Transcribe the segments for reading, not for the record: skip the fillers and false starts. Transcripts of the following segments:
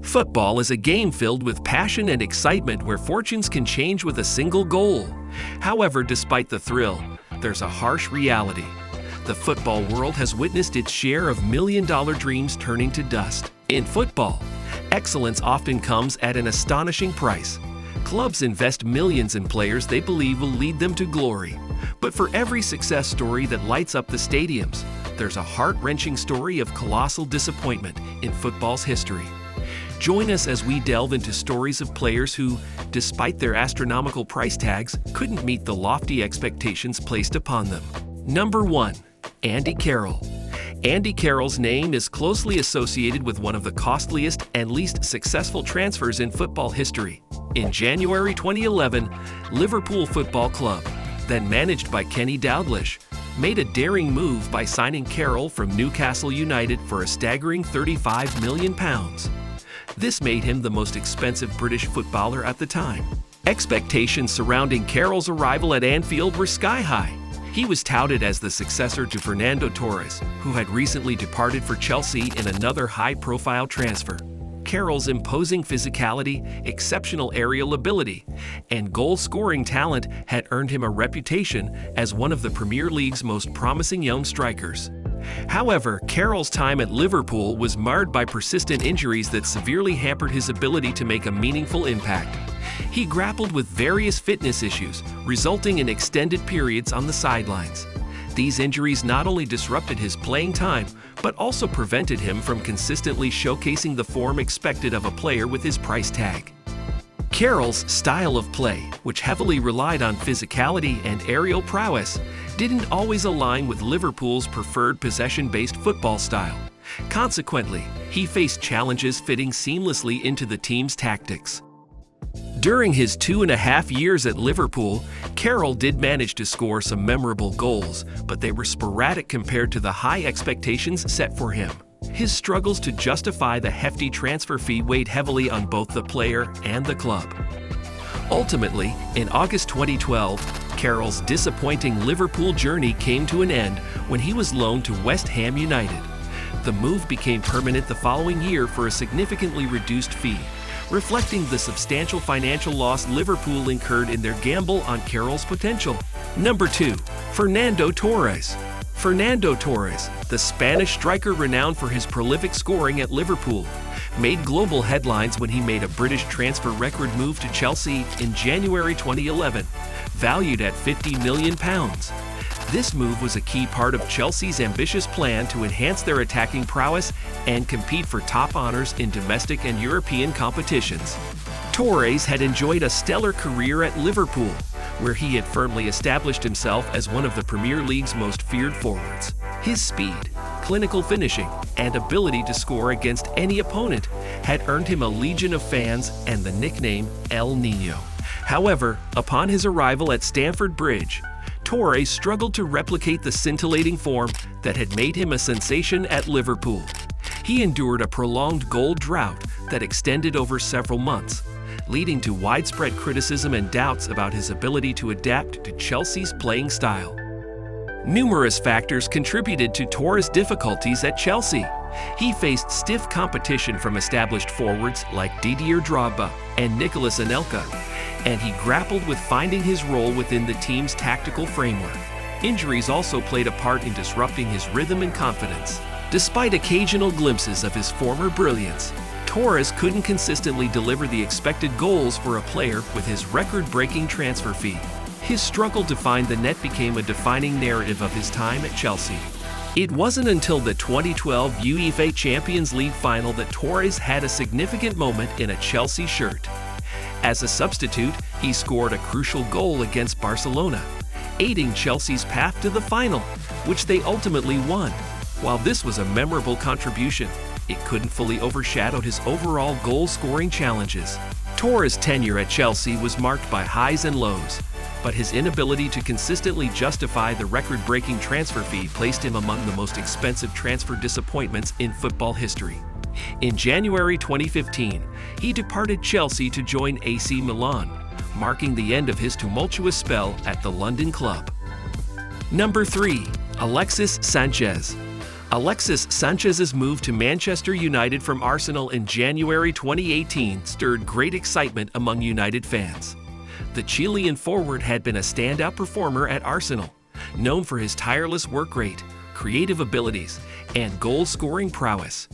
Football is a game filled with passion and excitement where fortunes can change with a single goal. However, despite the thrill, there's a harsh reality. The football world has witnessed its share of million-dollar dreams turning to dust. In football, excellence often comes at an astonishing price. Clubs invest millions in players they believe will lead them to glory. But for every success story that lights up the stadiums, there's a heart-wrenching story of colossal disappointment in football's history. Join us as we delve into stories of players who, despite their astronomical price tags, couldn't meet the lofty expectations placed upon them. Number 1. Andy Carroll. Andy Carroll's name is closely associated with one of the costliest and least successful transfers in football history. In January 2011, Liverpool Football Club, then managed by Kenny Dalglish, made a daring move by signing Carroll from Newcastle United for a staggering £35 million. This made him the most expensive British footballer at the time. Expectations surrounding Carroll's arrival at Anfield were sky-high. He was touted as the successor to Fernando Torres, who had recently departed for Chelsea in another high-profile transfer. Carroll's imposing physicality, exceptional aerial ability, and goal-scoring talent had earned him a reputation as one of the Premier League's most promising young strikers. However, Carroll's time at Liverpool was marred by persistent injuries that severely hampered his ability to make a meaningful impact. He grappled with various fitness issues, resulting in extended periods on the sidelines. These injuries not only disrupted his playing time, but also prevented him from consistently showcasing the form expected of a player with his price tag. Carroll's style of play, which heavily relied on physicality and aerial prowess, didn't always align with Liverpool's preferred possession-based football style. Consequently, he faced challenges fitting seamlessly into the team's tactics. During his 2.5 years at Liverpool, Carroll did manage to score some memorable goals, but they were sporadic compared to the high expectations set for him. His struggles to justify the hefty transfer fee weighed heavily on both the player and the club. Ultimately, in August 2012, Carroll's disappointing Liverpool journey came to an end when he was loaned to West Ham United. The move became permanent the following year for a significantly reduced fee, reflecting the substantial financial loss Liverpool incurred in their gamble on Carroll's potential. Number 2. Fernando Torres. Fernando Torres, the Spanish striker renowned for his prolific scoring at Liverpool, made global headlines when he made a British transfer record move to Chelsea in January 2011, valued at £50 million. This move was a key part of Chelsea's ambitious plan to enhance their attacking prowess and compete for top honors in domestic and European competitions. Torres had enjoyed a stellar career at Liverpool, where he had firmly established himself as one of the Premier League's most feared forwards. His speed, clinical finishing, and ability to score against any opponent had earned him a legion of fans and the nickname El Niño. However, upon his arrival at Stamford Bridge, Torres struggled to replicate the scintillating form that had made him a sensation at Liverpool. He endured a prolonged goal drought that extended over several months, leading to widespread criticism and doubts about his ability to adapt to Chelsea's playing style. Numerous factors contributed to Torres' difficulties at Chelsea. He faced stiff competition from established forwards like Didier Drogba and Nicolas Anelka, and he grappled with finding his role within the team's tactical framework. Injuries also played a part in disrupting his rhythm and confidence. Despite occasional glimpses of his former brilliance, Torres couldn't consistently deliver the expected goals for a player with his record-breaking transfer fee. His struggle to find the net became a defining narrative of his time at Chelsea. It wasn't until the 2012 UEFA Champions League final that Torres had a significant moment in a Chelsea shirt. As a substitute, he scored a crucial goal against Barcelona, aiding Chelsea's path to the final, which they ultimately won. While this was a memorable contribution, it couldn't fully overshadow his overall goal-scoring challenges. Torres' tenure at Chelsea was marked by highs and lows, but his inability to consistently justify the record-breaking transfer fee placed him among the most expensive transfer disappointments in football history. In January 2015, he departed Chelsea to join AC Milan, marking the end of his tumultuous spell at the London club. Number 3. Alexis Sanchez. Alexis Sanchez's move to Manchester United from Arsenal in January 2018 stirred great excitement among United fans. The Chilean forward had been a standout performer at Arsenal, known for his tireless work rate, creative abilities, and goal-scoring prowess.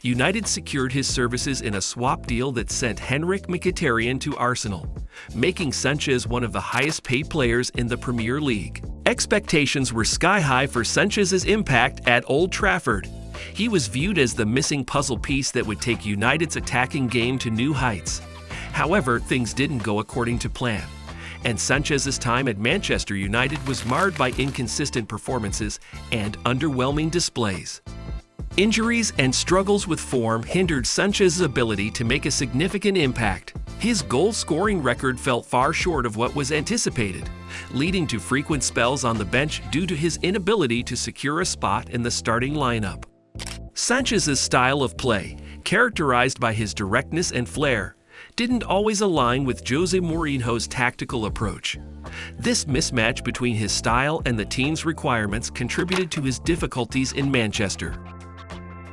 United secured his services in a swap deal that sent Henrik Mkhitaryan to Arsenal, making Sanchez one of the highest-paid players in the Premier League. Expectations were sky-high for Sanchez's impact at Old Trafford. He was viewed as the missing puzzle piece that would take United's attacking game to new heights. However, things didn't go according to plan, and Sanchez's time at Manchester United was marred by inconsistent performances and underwhelming displays. Injuries and struggles with form hindered Sanchez's ability to make a significant impact. His goal-scoring record fell far short of what was anticipated, leading to frequent spells on the bench due to his inability to secure a spot in the starting lineup. Sanchez's style of play, characterized by his directness and flair, didn't always align with Jose Mourinho's tactical approach. This mismatch between his style and the team's requirements contributed to his difficulties in Manchester.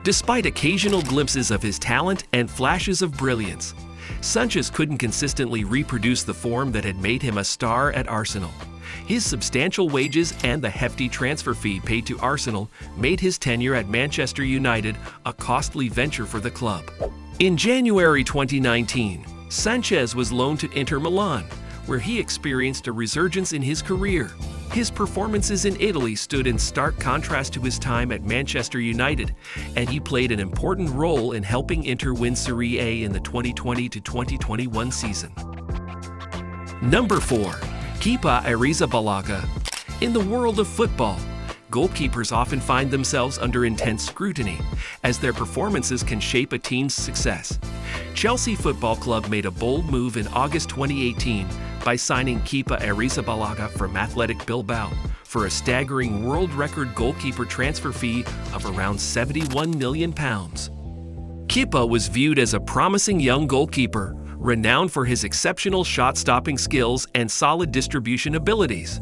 Despite occasional glimpses of his talent and flashes of brilliance, Sanchez couldn't consistently reproduce the form that had made him a star at Arsenal. His substantial wages and the hefty transfer fee paid to Arsenal made his tenure at Manchester United a costly venture for the club. In January 2019, Sanchez was loaned to Inter Milan, where he experienced a resurgence in his career. His performances in Italy stood in stark contrast to his time at Manchester United, and he played an important role in helping Inter win Serie A in the 2020-2021 season. Number 4. Kepa Arrizabalaga. In the world of football, goalkeepers often find themselves under intense scrutiny, as their performances can shape a team's success. Chelsea Football Club made a bold move in August 2018 by signing Kepa Arrizabalaga from Athletic Bilbao for a staggering world record goalkeeper transfer fee of around £71 million. Kepa was viewed as a promising young goalkeeper, renowned for his exceptional shot-stopping skills and solid distribution abilities.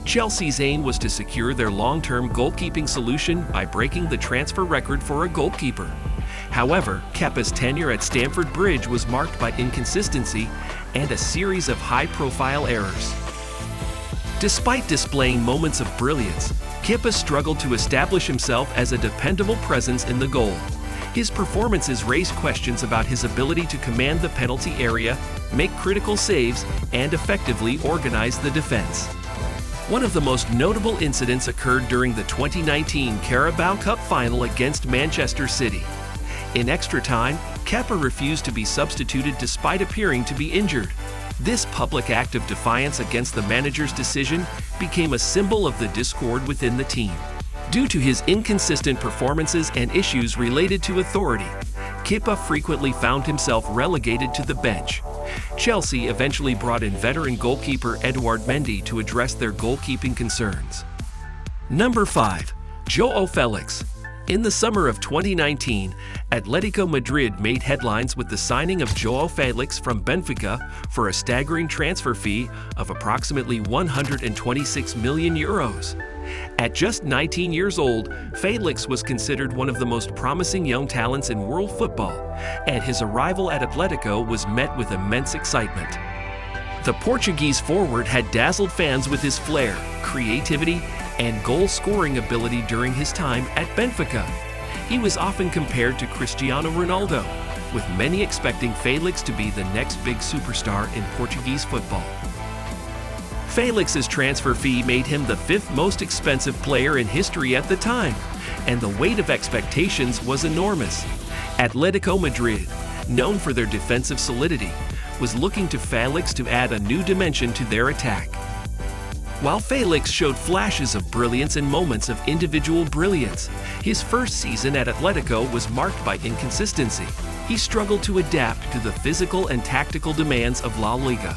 Chelsea's aim was to secure their long-term goalkeeping solution by breaking the transfer record for a goalkeeper. However, Kepa's tenure at Stamford Bridge was marked by inconsistency and a series of high-profile errors. Despite displaying moments of brilliance, Kepa struggled to establish himself as a dependable presence in the goal. His performances raised questions about his ability to command the penalty area, make critical saves, and effectively organize the defense. One of the most notable incidents occurred during the 2019 Carabao Cup final against Manchester City. In extra time, Kepa refused to be substituted despite appearing to be injured. This public act of defiance against the manager's decision became a symbol of the discord within the team. Due to his inconsistent performances and issues related to authority, Kepa frequently found himself relegated to the bench. Chelsea eventually brought in veteran goalkeeper Edouard Mendy to address their goalkeeping concerns. Number 5. João Felix. In the summer of 2019, Atletico Madrid made headlines with the signing of João Felix from Benfica for a staggering transfer fee of approximately €126 million. At just 19 years old, Felix was considered one of the most promising young talents in world football, and his arrival at Atletico was met with immense excitement. The Portuguese forward had dazzled fans with his flair, creativity, and goal-scoring ability during his time at Benfica. He was often compared to Cristiano Ronaldo, with many expecting Felix to be the next big superstar in Portuguese football. Felix's transfer fee made him the 5th most expensive player in history at the time, and the weight of expectations was enormous. Atletico Madrid, known for their defensive solidity, was looking to Felix to add a new dimension to their attack. While Felix showed flashes of brilliance and moments of individual brilliance, his first season at Atletico was marked by inconsistency. He struggled to adapt to the physical and tactical demands of La Liga,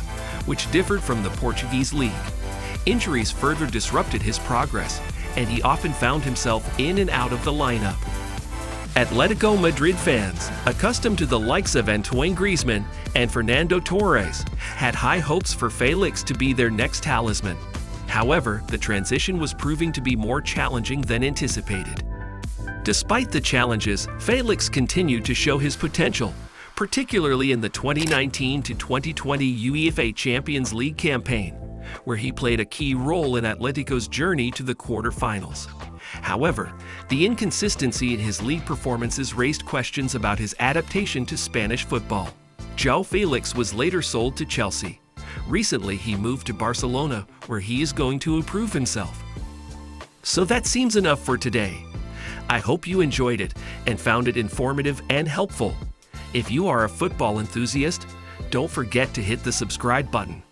which differed from the Portuguese league. Injuries further disrupted his progress, and he often found himself in and out of the lineup. Atletico Madrid fans, accustomed to the likes of Antoine Griezmann and Fernando Torres, had high hopes for Felix to be their next talisman. However, the transition was proving to be more challenging than anticipated. Despite the challenges, Felix continued to show his potential, particularly in the 2019 to 2020 UEFA Champions League campaign, where he played a key role in Atletico's journey to the quarter-finals. However, the inconsistency in his league performances raised questions about his adaptation to Spanish football. João Felix was later sold to Chelsea. Recently, he moved to Barcelona, where he is going to improve himself. So that seems enough for today. I hope you enjoyed it and found it informative and helpful. If you are a football enthusiast, don't forget to hit the subscribe button.